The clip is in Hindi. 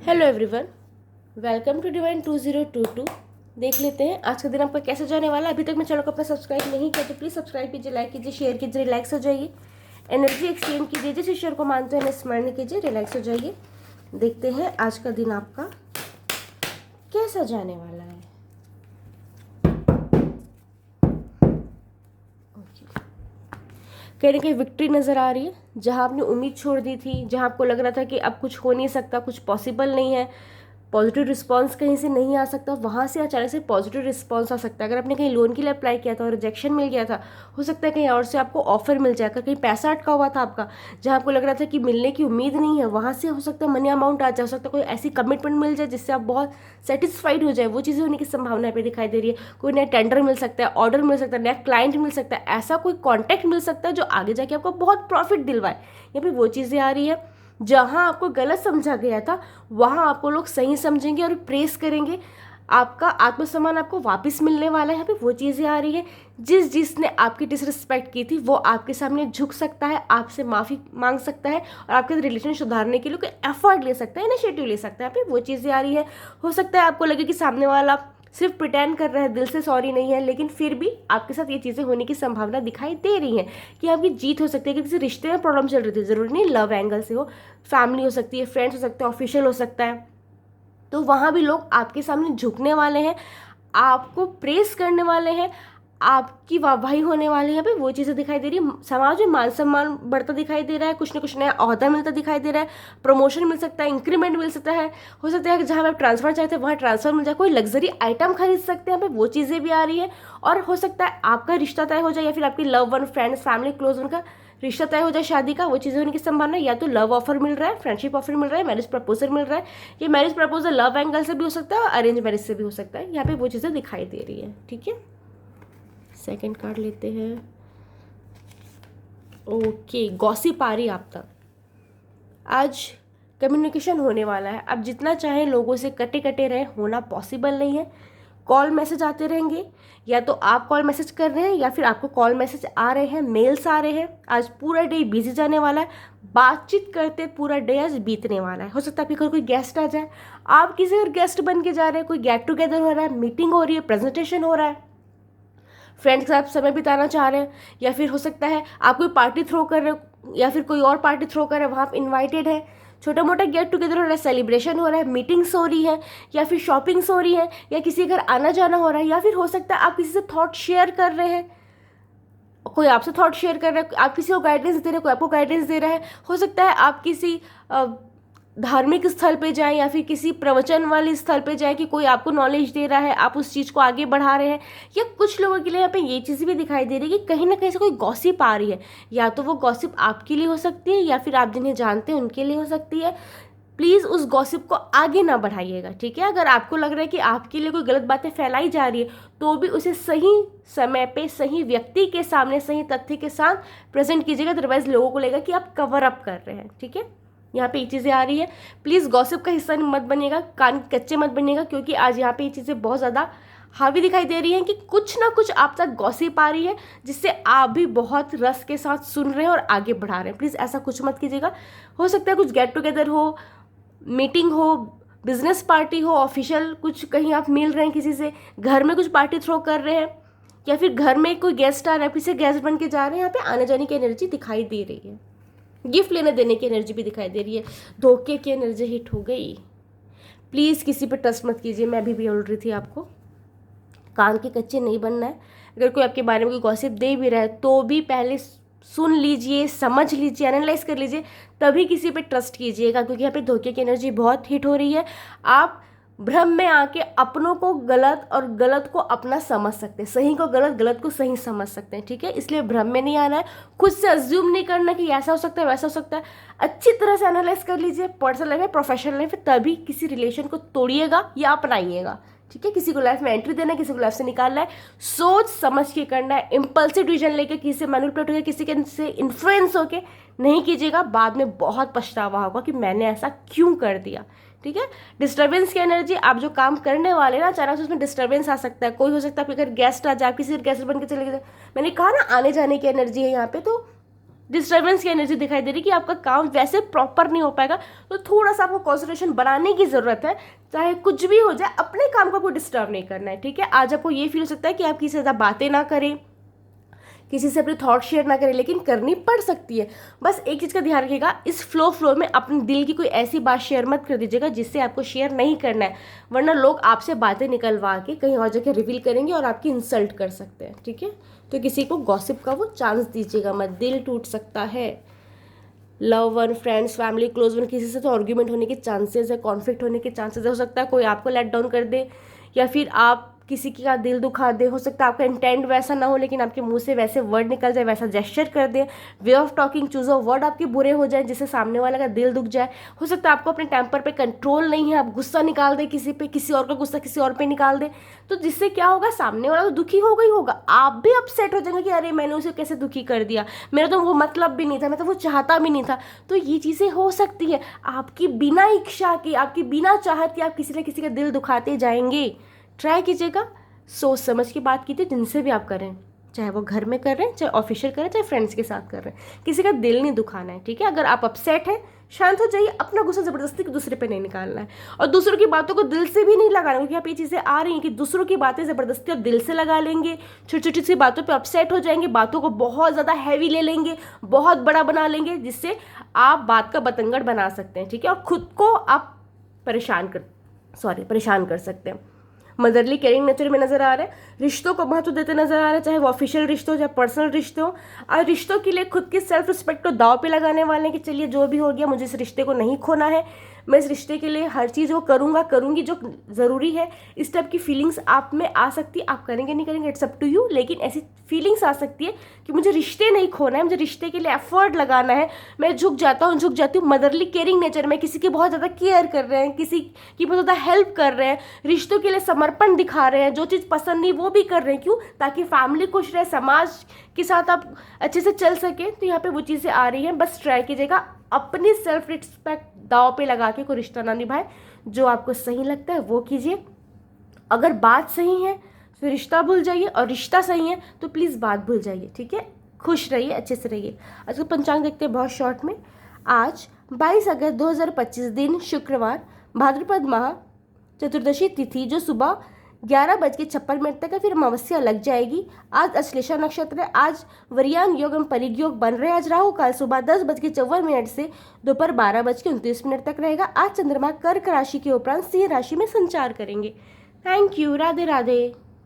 Hello everyone, welcome to Divine 2022। देख लेते हैं आज का दिन आपका कैसे जाने वाला है। अभी तक मैं चैनल को अपना सब्सक्राइब नहीं किया तो प्लीज़ सब्सक्राइब कीजिए, लाइक कीजिए, शेयर कीजिए, रिलैक्स हो जाइए, एनर्जी एक्सचेंज कीजिए, जिस ईश्वर को मानते हैं स्मरण कीजिए, रिलैक्स हो जाइए। देखते हैं आज का दिन आपका कैसा जाने वाला है। कहीं ना कहीं विक्ट्री नज़र आ रही है। जहां आपने उम्मीद छोड़ दी थी, जहां आपको लग रहा था कि अब कुछ हो नहीं सकता, कुछ पॉसिबल नहीं है, पॉजिटिव रिस्पांस कहीं से नहीं आ सकता, वहाँ से अचानक से पॉजिटिव रिस्पांस आ सकता है। अगर आपने कहीं लोन के लिए अप्लाई किया था और रिजेक्शन मिल गया था, हो सकता है कहीं और से आपको ऑफर मिल जाएगा। कहीं पैसा अटका हुआ था आपका, जहाँ आपको लग रहा था कि मिलने की उम्मीद नहीं है, वहाँ से हो सकता है मनी अमाउंट आ जाए। हो सकता है कोई ऐसी कमिटमेंट मिल जाए जिससे आप बहुत सेटिस्फाइड हो जाए। वो चीज़ें होने की संभावना पे दिखाई दे रही है। कोई नया टेंडर मिल सकता है, ऑर्डर मिल सकता है, नया क्लाइंट मिल सकता है, ऐसा कोई कॉन्टैक्ट मिल सकता है जो आगे जाके आपको बहुत प्रॉफिट दिलवाए। यहाँ पे वो चीज़ें आ रही है। जहां आपको गलत समझा गया था वहां आपको लोग सही समझेंगे और प्रेस करेंगे। आपका आत्मसम्मान आपको वापस मिलने वाला है। यहाँ पे वो चीज़ें आ रही है। जिसने आपकी डिसरिस्पेक्ट की थी वो आपके सामने झुक सकता है, आपसे माफ़ी मांग सकता है और आपके रिलेशन सुधारने के लिए कोई एफर्ट ले सकता है, इनिशिएटिव ले सकता है। यहाँ पे वो चीज़ें आ रही है। हो सकता है आपको लगे कि सामने वाला सिर्फ प्रिटेंड कर रहा है, दिल से सॉरी नहीं है, लेकिन फिर भी आपके साथ ये चीज़ें होने की संभावना दिखाई दे रही है कि आपकी जीत हो सकती है। कि किसी रिश्ते में प्रॉब्लम चल रही थी, ज़रूरी नहीं लव एंगल से हो, फैमिली हो सकती है, फ्रेंड्स हो सकते हैं, ऑफिशियल हो सकता है, तो वहाँ भी लोग आपके सामने झुकने वाले हैं, आपको प्रेस करने वाले हैं, आपकी वाहवाही होने वाली है। यहाँ पे वो चीज़ें दिखाई दे रही है। समाज में मान सम्मान बढ़ता दिखाई दे रहा है, कुछ ना कुछ नया ओहदा मिलता दिखाई दे रहा है, प्रमोशन मिल सकता है, इंक्रीमेंट मिल सकता है। हो सकता है कि जहाँ आप ट्रांसफर चाहते हैं वहाँ ट्रांसफर मिल जाए, कोई लग्जरी आइटम खरीद सकते हैं। यहाँ पे वो चीज़ें भी आ रही है। और हो सकता है आपका रिश्ता तय हो जाए या फिर आपकी love one, friends, family, close उनका रिश्ता तय हो जाए शादी का। वो चीज़ें होने की संभावना, या तो लव ऑफर मिल रहा है, फ्रेंडशिप ऑफर मिल रहा है, मैरिज प्रपोजल मिल रहा है। ये मैरिज प्रपोजल लव एंगल से भी हो सकता है और अरेंज मैरिज से भी हो सकता है। यहाँ पे वो चीज़ें दिखाई दे रही है। ठीक है, सेकंड कार्ड लेते हैं। ओके, गॉसिप आ रही आप तक। आज कम्युनिकेशन होने वाला है। अब जितना चाहे लोगों से कटे कटे रहे, होना पॉसिबल नहीं है। कॉल मैसेज आते रहेंगे, या तो आप कॉल मैसेज कर रहे हैं या फिर आपको कॉल मैसेज आ रहे हैं, मेल्स आ रहे हैं। आज पूरा डे बिजी जाने वाला है। बातचीत करते पूरा डे आज बीतने वाला है। हो सकता है आपके घर कोई गेस्ट आ जाए, आप किसी और गेस्ट बन के जा रहे हैं, कोई गेट टुगेदर हो रहा है, मीटिंग हो रही है, प्रेजेंटेशन हो रहा है, फ्रेंड्स के साथ समय बिताना चाह रहे हैं, या फिर हो सकता है आप कोई पार्टी थ्रो कर रहे हो या फिर कोई और पार्टी थ्रो कर रहे हैं, वहाँ आप इन्वाइटेड है। छोटा मोटा गेट टुगेदर हो रहा है, सेलिब्रेशन हो रहा है, मीटिंग्स हो रही है, या फिर शॉपिंग्स हो रही है, या किसी घर आना जाना हो रहा है, या फिर हो सकता है आप किसी से थॉट शेयर कर रहे हैं, कोई आपसे थॉट शेयर कर रहा है, आप किसी को गाइडेंस दे रहे हैं, कोई आपको गाइडेंस दे रहा है। हो सकता है आप किसी धार्मिक स्थल पे जाएं या फिर किसी प्रवचन वाले स्थल पे जाएं कि कोई आपको नॉलेज दे रहा है, आप उस चीज़ को आगे बढ़ा रहे हैं। या कुछ लोगों के लिए यहाँ पे ये चीज़ भी दिखाई दे रही है कि कहीं ना कहीं से कोई गॉसिप आ रही है। या तो वो गॉसिप आपके लिए हो सकती है या फिर आप जिन्हें जानते हैं उनके लिए हो सकती है। प्लीज़ उस गॉसिप को आगे ना बढ़ाइएगा। ठीक है, अगर आपको लग रहा है कि आपके लिए कोई गलत बातें फैलाई जा रही है तो भी उसे सही समय पे सही व्यक्ति के सामने सही तथ्य के साथ प्रेजेंट कीजिएगा। अदरवाइज लोगों को लगेगा कि आप कवर अप कर रहे हैं। ठीक है, यहाँ पे ये चीज़ें आ रही है। प्लीज़ गॉसिप का हिस्सा मत बनिएगा, कान कच्चे मत बनिएगा, क्योंकि आज यहाँ पे ये चीज़ें बहुत ज़्यादा हावी दिखाई दे रही हैं कि कुछ ना कुछ आप तक गॉसिप आ रही है जिससे आप भी बहुत रस के साथ सुन रहे हैं और आगे बढ़ा रहे हैं। प्लीज़ ऐसा कुछ मत कीजिएगा। हो सकता है कुछ गेट टुगेदर हो, मीटिंग हो, बिजनेस पार्टी हो, ऑफिशियल कुछ कहीं आप मिल रहे हैं किसी से, घर में कुछ पार्टी थ्रो कर रहे हैं, या फिर घर में कोई गेस्ट आ रहा है, किसी गेस्ट बन के जा रहे हैं। यहाँ पे आने जाने की एनर्जी दिखाई दे रही है। गिफ्ट लेने देने की एनर्जी भी दिखाई दे रही है। धोखे की एनर्जी हिट हो गई। प्लीज़ किसी पे ट्रस्ट मत कीजिए। मैं भी बोल रही थी आपको, कान के कच्चे नहीं बनना है। अगर कोई आपके बारे में कोई गॉसिप दे भी रहा है तो भी पहले सुन लीजिए, समझ लीजिए, एनालाइज कर लीजिए, तभी किसी पे ट्रस्ट कीजिएगा, क्योंकि यहाँ पे धोखे की एनर्जी बहुत हिट हो रही है। आप भ्रम में आके अपनों को गलत और गलत को अपना समझ सकते हैं, सही को गलत, गलत को सही समझ सकते हैं। ठीक है, इसलिए भ्रम में नहीं आना है। खुद से अज्यूम नहीं करना कि ऐसा हो सकता है, वैसा हो सकता है। अच्छी तरह से एनालाइज कर लीजिए, पर्सनल लाइफ है, प्रोफेशनल लाइफ है, तभी किसी रिलेशन को तोड़िएगा या अपनाइएगा। ठीक है, किसी को लाइफ में एंट्री देना है, किसी को लाइफ से निकालना है, सोच समझ के करना है। इम्पल्सिव डिसीजन लेके किसी से मैनिपुलेट होकर, किसी के से इन्फ्लुएंस होके नहीं कीजिएगा। बाद में बहुत पछतावा होगा कि मैंने ऐसा क्यों कर दिया। ठीक है, डिस्टर्बेंस की एनर्जी, आप जो काम करने वाले ना अचानक से उसमें डिस्टर्बेंस आ सकता है। कोई हो सकता है आपके घर गेस्ट आ जाए, किसी गेस्ट बन के चले गए। मैंने कहा ना आने जाने की एनर्जी है यहाँ पे, तो डिस्टर्बेंस की एनर्जी दिखाई दे रही कि आपका काम वैसे प्रॉपर नहीं हो पाएगा। तो थोड़ा सा आपको कॉन्सेंट्रेशन बनाने की ज़रूरत है, चाहे कुछ भी हो जाए, अपने काम को कोई डिस्टर्ब नहीं करना है, ठीक है। आज आपको ये फील हो सकता है कि आप किसी से ज़्यादा बातें ना करें, किसी से अपने थॉट शेयर ना करें, लेकिन करनी पड़ सकती है। बस एक चीज़ का ध्यान रखिएगा, इस फ्लो में अपने दिल की कोई ऐसी बात शेयर मत कर दीजिएगा जिससे आपको शेयर नहीं करना है, वरना लोग आपसे बातें निकलवा के कहीं और जगह रिवील करेंगे और आपकी इंसल्ट कर सकते हैं, ठीक है। तो किसी को गॉसिप का वो चांस दीजिएगा मत, दिल टूट सकता है। Love one, friends, family, close one, किसी से तो आर्ग्यूमेंट होने के चांसेस है, कॉन्फ्लिक्ट होने के चांसेस है। हो सकता है कोई आपको लेट डाउन कर दे या फिर आप किसी का दिल दुखा दे। हो सकता है आपका इंटेंट वैसा ना हो, लेकिन आपके मुंह से वैसे वर्ड निकल जाए, वैसा जेस्चर कर दे, way of talking choose of word आपके बुरे हो जाए जिससे सामने वाला का दिल दुख जाए। हो सकता है आपको अपने टेम्पर पे कंट्रोल नहीं है, आप गुस्सा निकाल दे किसी पे, किसी और का गुस्सा किसी और पे निकाल दे, तो जिससे क्या होगा, सामने वाला तो दुखी होगा ही होगा, आप भी अपसेट हो जाएंगे कि अरे मैंने उसे कैसे दुखी कर दिया, मेरा तो वो मतलब भी नहीं था, मैं तो वो चाहता भी नहीं था। तो ये चीज़ें हो सकती है, आपकी बिना इच्छा के, आपकी बिना चाहत के आप किसी न किसी का दिल दुखाते जाएंगे। ट्राई कीजिएगा, सोच समझ के बात कीजिए जिनसे भी आप करें, चाहे वो घर में कर रहे हैं, चाहे ऑफिशियल कर रहे हैं, चाहे फ्रेंड्स के साथ कर रहे हैं, किसी का दिल नहीं दुखाना है, ठीक है। अगर आप अपसेट हैं, शांत हो जाइए, अपना गुस्सा ज़बरदस्ती दूसरे पे नहीं निकालना है, और दूसरों की बातों को दिल से भी नहीं लगाना, क्योंकि आप ये चीज़ें आ रही हैं कि दूसरों की बातें ज़बरदस्ती आप दिल से लगा लेंगे, छोटी छोटी सी बातों पे अपसेट हो जाएंगे, बातों को बहुत ज़्यादा हैवी ले लेंगे, बहुत बड़ा बना लेंगे, जिससे आप बात का बतंगड़ बना सकते हैं, ठीक है, और खुद को आप परेशान कर सकते हैं। मदरली केयरिंग नेचर में नजर आ रहा है, रिश्तों को महत्व देते नजर आ रहा है, चाहे वो ऑफिशियल रिश्ते हो, चाहे पर्सनल रिश्ते हो, और रिश्तों के लिए खुद की सेल्फ रिस्पेक्ट को दाव पे लगाने वाले हैं कि चलिए जो भी हो गया, मुझे इस रिश्ते को नहीं खोना है, मैं इस रिश्ते के लिए हर चीज़ वो करूँगी जो ज़रूरी है। इस टाइप की फीलिंग्स आप में आ सकती है, आप करेंगे नहीं करेंगे इट्स अप टू यू, लेकिन ऐसी फीलिंग्स आ सकती है कि मुझे रिश्ते नहीं खोना है, मुझे रिश्ते के लिए एफर्ट लगाना है, मैं झुक जाती हूँ। मदरली केयरिंग नेचर में किसी की बहुत ज़्यादा केयर कर रहे हैं, किसी की बहुत ज़्यादा हेल्प कर रहे हैं, रिश्तों के लिए समर्पण दिखा रहे हैं, जो चीज़ पसंद नहीं वो भी कर रहे हैं, क्यों, ताकि फैमिली खुश रहे, समाज के साथ आप अच्छे से चल सके। तो यहाँ पे वो चीज़ें आ रही हैं, बस ट्राई कीजिएगा अपनी सेल्फ रिस्पेक्ट दाव पे लगा के कोई रिश्ता ना निभाए, जो आपको सही लगता है वो कीजिए। अगर बात सही है तो रिश्ता भूल जाइए, और रिश्ता सही है तो प्लीज़ बात भूल जाइए, ठीक है। खुश रहिए, अच्छे से रहिए। आज का पंचांग देखते हैं बहुत शॉर्ट में। आज 22 अगस्त 2025 दिन शुक्रवार, भाद्रपद माह, चतुर्दशी तिथि जो सुबह 11:56 तक है, फिर अमावस्या लग जाएगी। आज अश्लेषा नक्षत्र है, आज वरियान योग एवं परिग योग बन रहे हैं। आज राहु काल सुबह 10:54 से दोपहर 12:29 तक रहेगा। आज चंद्रमा कर्क राशि के उपरांत सिंह राशि में संचार करेंगे। Thank you, Radhe Radhe.